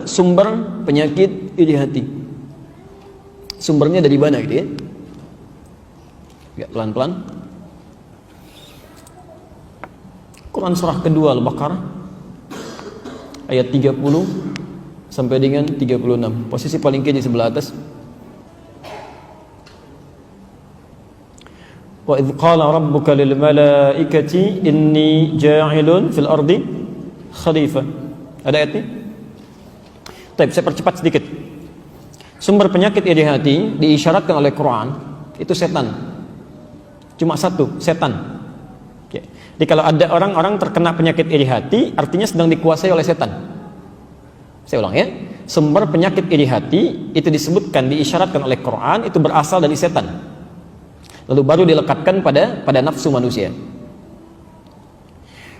sumber penyakit iri hati. Sumbernya dari mana gitu ya? Ya, pelan-pelan. Quran surah kedua Al-Baqarah ayat 30 sampai dengan 36. Posisi paling kiri sebelah atas. Wa idh qala rabbuka lil malaikati inni ja'ilun fil ardi khalifah. Ada ayat ini? Baik, saya percepat sedikit. Sumber penyakit iri hati diisyaratkan oleh Quran itu setan. Cuma satu, setan. Oke. Jadi kalau ada orang-orang terkena penyakit iri hati, artinya sedang dikuasai oleh setan. Saya ulang ya. Sumber penyakit iri hati itu disebutkan, diisyaratkan oleh Quran itu berasal dari setan. Lalu baru dilekatkan pada nafsu manusia.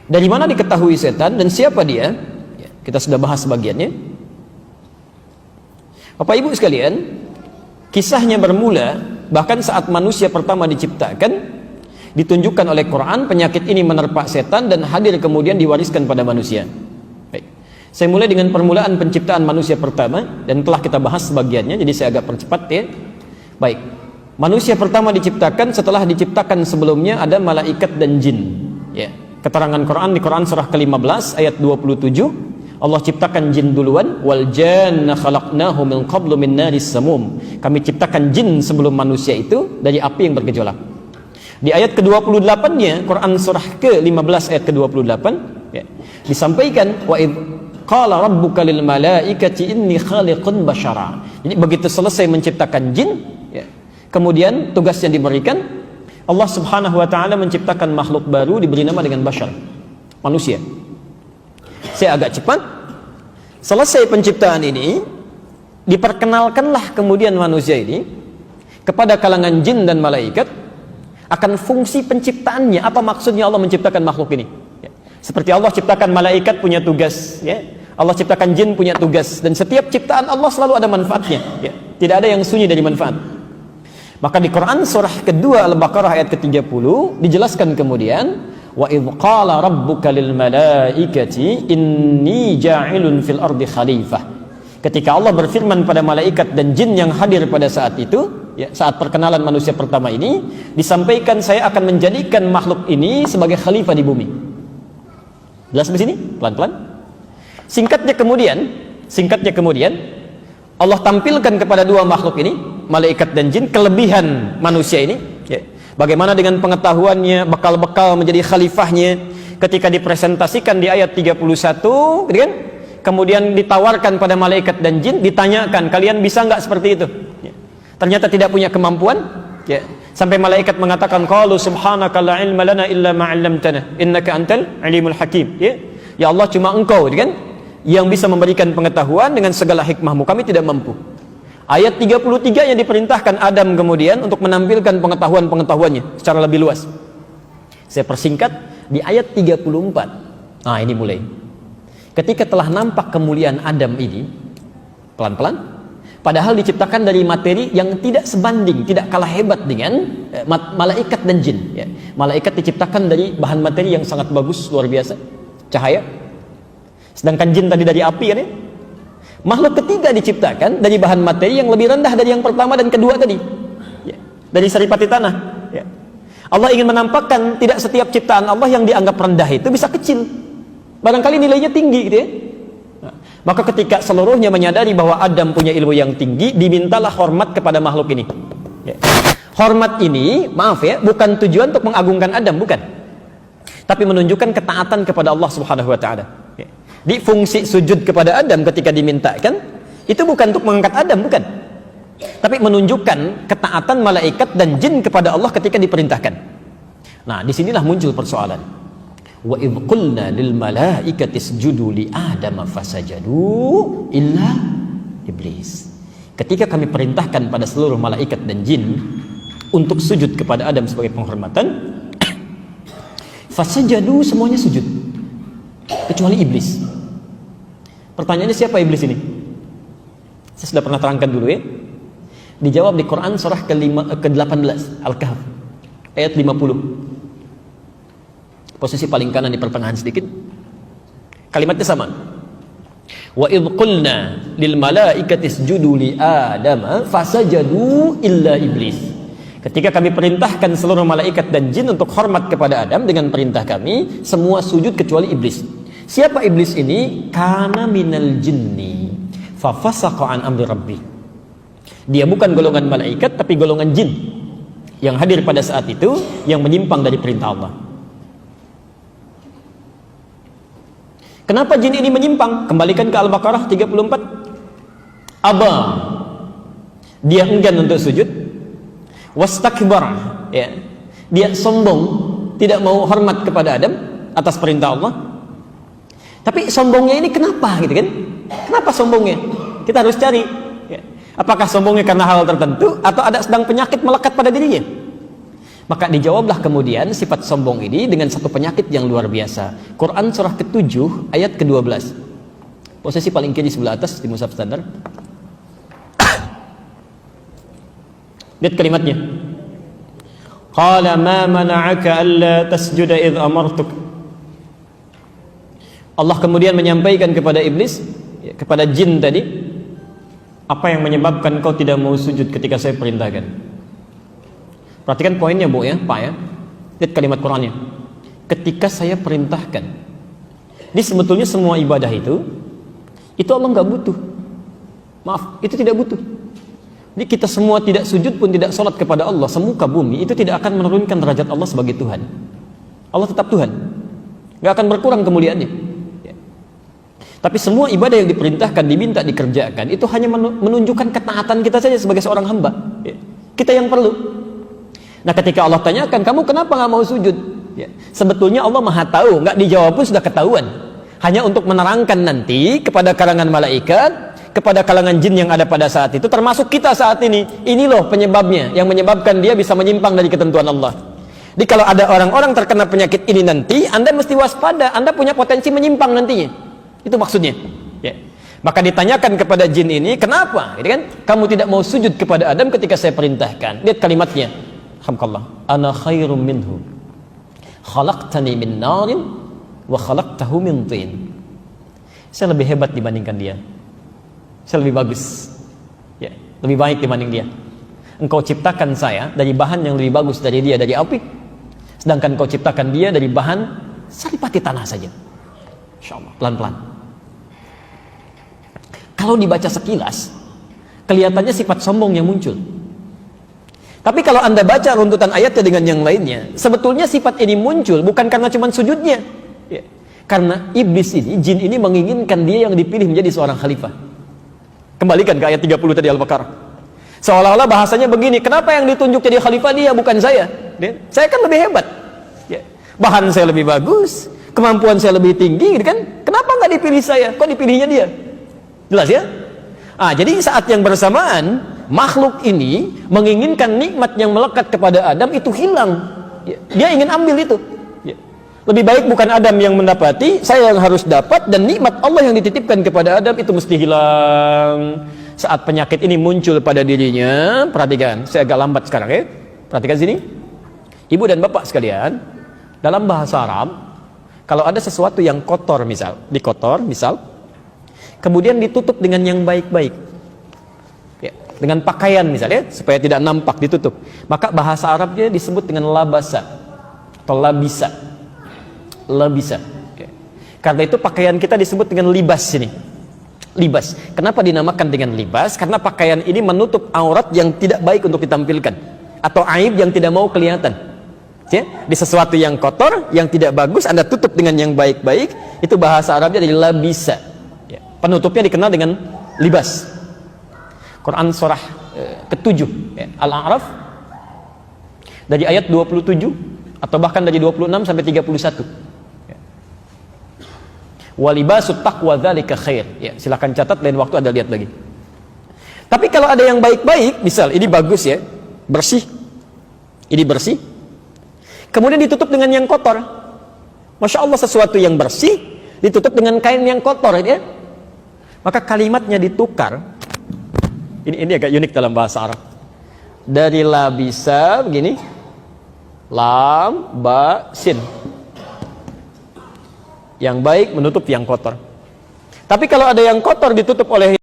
Dari mana diketahui setan dan siapa dia? Ya, kita sudah bahas sebagiannya. Bapak Ibu sekalian, kisahnya bermula bahkan saat manusia pertama diciptakan, ditunjukkan oleh Quran penyakit ini menerpa setan dan hadir kemudian diwariskan pada manusia. Baik. Saya mulai dengan permulaan penciptaan manusia pertama dan telah kita bahas sebagiannya, jadi saya agak percepat ya. Baik. Manusia pertama diciptakan setelah diciptakan sebelumnya ada malaikat dan jin. Ya. Keterangan Quran di Quran surah ke-15 ayat 27. Allah ciptakan jin duluan, wal janna khalaqnahu min qablu min naris samum. Kami ciptakan jin sebelum manusia itu dari api yang bergejolak. Di ayat ke-28-nya Quran surah ke-15 ayat ke-28 ya, disampaikan wa id qala rabbuka lil malaikati inni khaliqun basyara. Jadi begitu selesai menciptakan jin ya, kemudian tugas yang diberikan Allah Subhanahu wa taala menciptakan makhluk baru diberi nama dengan basyar, manusia. Saya agak cepat. Selesai penciptaan ini, diperkenalkanlah kemudian manusia ini kepada kalangan jin dan malaikat akan fungsi penciptaannya. Apa maksudnya Allah menciptakan makhluk ini? Ya. Seperti Allah ciptakan malaikat punya tugas, ya. Allah ciptakan jin punya tugas, dan setiap ciptaan Allah selalu ada manfaatnya. Ya. Tidak ada yang sunyi dari manfaat. Maka di Quran surah kedua Al-Baqarah ayat ke-30 dijelaskan kemudian wa idh qala rabbuka lil malaikati inni ja'ilun fil ardi khalifah. Ketika Allah berfirman pada malaikat dan jin yang hadir pada saat itu, ya, saat perkenalan manusia pertama ini, disampaikan saya akan menjadikan makhluk ini sebagai khalifah di bumi. Jelas di sini? Pelan-pelan. Singkatnya kemudian Allah tampilkan kepada dua makhluk ini, malaikat dan jin, kelebihan manusia ini, ya. Bagaimana dengan pengetahuannya, bekal-bekal menjadi khalifahnya ketika dipresentasikan di ayat 31, gitu kan? Kemudian ditawarkan pada malaikat dan jin, ditanyakan, kalian bisa nggak seperti itu? Ya. Ternyata tidak punya kemampuan, ya. Sampai malaikat mengatakan, qalu subhanaka la ilma lana illa ma 'allamtana innaka antal alimul hakim. Ya. Ya Allah, cuma engkau, gitu kan, yang bisa memberikan pengetahuan dengan segala hikmahmu, kami tidak mampu. Ayat 33 yang diperintahkan Adam kemudian untuk menampilkan pengetahuan-pengetahuannya secara lebih luas. Saya persingkat di ayat 34. Nah, ini mulai. Ketika telah nampak kemuliaan Adam ini, pelan-pelan, padahal diciptakan dari materi yang tidak sebanding, tidak kalah hebat dengan malaikat dan jin. Ya. Malaikat diciptakan dari bahan materi yang sangat bagus, luar biasa, cahaya. Sedangkan jin tadi dari api kan ya. Makhluk ketiga diciptakan dari bahan materi yang lebih rendah dari yang pertama dan kedua tadi, ya, dari saripati tanah. Ya. Allah ingin menampakkan tidak setiap ciptaan Allah yang dianggap rendah itu bisa kecil, barangkali nilainya tinggi gitu ya. Nah, maka ketika seluruhnya menyadari bahwa Adam punya ilmu yang tinggi, dimintalah hormat kepada makhluk ini. Ya. Hormat ini, maaf ya, bukan tujuan untuk mengagungkan Adam, bukan, tapi menunjukkan ketaatan kepada Allah Subhanahu wa taala. Ya. Di fungsi sujud kepada Adam ketika dimintakan itu bukan untuk mengangkat Adam, bukan, tapi menunjukkan ketaatan malaikat dan jin kepada Allah ketika diperintahkan. Nah, disinilah muncul persoalan. Wa idh qulna lil malaikati isjudu li adama fasajadu illa iblis. Ketika kami perintahkan pada seluruh malaikat dan jin untuk sujud kepada Adam sebagai penghormatan, fasajadu, semuanya sujud kecuali iblis. Pertanyaannya, siapa iblis ini? Saya sudah pernah terangkan dulu ya. Dijawab di Quran surah ke-18 Al-Kahf ayat 50. Posisi paling kanan di pertengahan sedikit. Kalimatnya sama. Wa idh qulna lil malaikati isjudu li Adam fasajadu illa iblis. Ketika kami perintahkan seluruh malaikat dan jin untuk hormat kepada Adam dengan perintah kami, semua sujud kecuali iblis. Siapa iblis ini? Kana minal jinni fa fasaqa an amri rabbi. Dia bukan golongan malaikat tapi golongan jin yang hadir pada saat itu, yang menyimpang dari perintah Allah. Kenapa jin ini menyimpang? Kembalikan ke Al-Baqarah 34. Aba, dia enggan untuk sujud. Wastakbar, ya, dia sombong, tidak mau hormat kepada Adam atas perintah Allah. Tapi sombongnya ini kenapa gitu kan? Kenapa sombongnya? Kita harus cari, ya. Apakah sombongnya karena hal tertentu atau ada sedang penyakit melekat pada dirinya? Maka dijawablah kemudian sifat sombong ini dengan satu penyakit yang luar biasa. Quran surah ke-7 ayat ke-12. Posisi paling kiri sebelah atas di mushaf standar. Lihat kalimatnya. Qala ma mana'aka alla tasjuda idh amartuk. Allah kemudian menyampaikan kepada iblis, kepada jin tadi, apa yang menyebabkan kau tidak mau sujud ketika saya perintahkan? Perhatikan poinnya Bu ya, Pak ya. Lihat kalimat Qurannya. Ketika saya perintahkan. Ini sebetulnya semua ibadah itu Allah nggak butuh. Maaf, itu tidak butuh. Jadi kita semua tidak sujud pun tidak sholat kepada Allah semuka bumi, itu tidak akan menurunkan derajat Allah sebagai Tuhan. Allah tetap Tuhan, nggak akan berkurang kemuliaannya. Ya. Tapi semua ibadah yang diperintahkan, diminta, dikerjakan, itu hanya menunjukkan ketaatan kita saja sebagai seorang hamba. Ya. Kita yang perlu. Nah ketika Allah tanyakan, kamu kenapa nggak mau sujud? Ya. Sebetulnya Allah maha tahu, nggak dijawab pun sudah ketahuan. Hanya untuk menerangkan nanti kepada kalangan malaikat, kepada kalangan jin yang ada pada saat itu, termasuk kita saat ini. Ini loh penyebabnya, yang menyebabkan dia bisa menyimpang dari ketentuan Allah. Jadi kalau ada orang-orang terkena penyakit ini nanti, Anda mesti waspada, Anda punya potensi menyimpang nantinya. Itu maksudnya. Ya. Maka ditanyakan kepada jin ini, kenapa? Gitu kan? Kamu tidak mau sujud kepada Adam ketika saya perintahkan. Lihat kalimatnya. Alhamdulillah. Ana khairum minhu. Khalaqtani min narin wa khalaqtahu min tin. Saya lebih hebat dibandingkan dia. Saya lebih bagus. Ya, lebih baik dibanding dia. Engkau ciptakan saya dari bahan yang lebih bagus dari dia, dari api. Sedangkan engkau ciptakan dia dari bahan saripati tanah saja. Insyaallah, pelan-pelan. Kalau dibaca sekilas, kelihatannya sifat sombong yang muncul. Tapi kalau Anda baca runtutan ayatnya dengan yang lainnya, sebetulnya sifat ini muncul bukan karena cuma sujudnya. Ya. Karena iblis ini, jin ini menginginkan dia yang dipilih menjadi seorang khalifah. Kembalikan ke ayat 30 tadi Al-Baqarah. Seolah-olah bahasanya begini, kenapa yang ditunjuk jadi khalifah dia bukan saya? Ya. Saya kan lebih hebat. Ya. Bahan saya lebih bagus, kemampuan saya lebih tinggi, gitu kan? Kenapa nggak dipilih saya? Kok dipilihnya dia? Jelas ya? Jadi saat yang bersamaan makhluk ini menginginkan nikmat yang melekat kepada Adam itu hilang. Dia ingin ambil itu. Lebih baik bukan Adam yang mendapati, saya yang harus dapat, dan nikmat Allah yang dititipkan kepada Adam itu mesti hilang. Saat penyakit ini muncul pada dirinya, perhatikan, saya agak lambat sekarang ya. Perhatikan sini. Ibu dan bapak sekalian, dalam bahasa Arab, kalau ada sesuatu yang kotor misal, kemudian ditutup dengan yang baik-baik. Dengan pakaian misalnya, supaya tidak nampak, ditutup. Maka bahasa Arabnya disebut dengan labasa atau labisa. Labisa. Karena itu pakaian kita disebut dengan libas ini. Libas. Kenapa dinamakan dengan libas? Karena pakaian ini menutup aurat yang tidak baik untuk ditampilkan, atau aib yang tidak mau kelihatan. Ya? Di sesuatu yang kotor, yang tidak bagus, Anda tutup dengan yang baik-baik. Itu bahasa Arabnya dari labisa. Ya. Penutupnya dikenal dengan libas. Quran surah ke-7 ya, Al-A'raf dari ayat 27 atau bahkan dari 26 sampai 31. Ya. Walibasut taqwa dzalika khair. Ya, silakan catat lain waktu Anda lihat lagi. Tapi kalau ada yang baik-baik, misal ini bagus ya, bersih. Ini bersih. Kemudian ditutup dengan yang kotor. Masya Allah, sesuatu yang bersih ditutup dengan kain yang kotor ya. Maka kalimatnya ditukar. Ini agak unik dalam bahasa Arab. Dari labisa begini, lam, ba, sin. Yang baik menutup yang kotor. Tapi kalau ada yang kotor ditutup oleh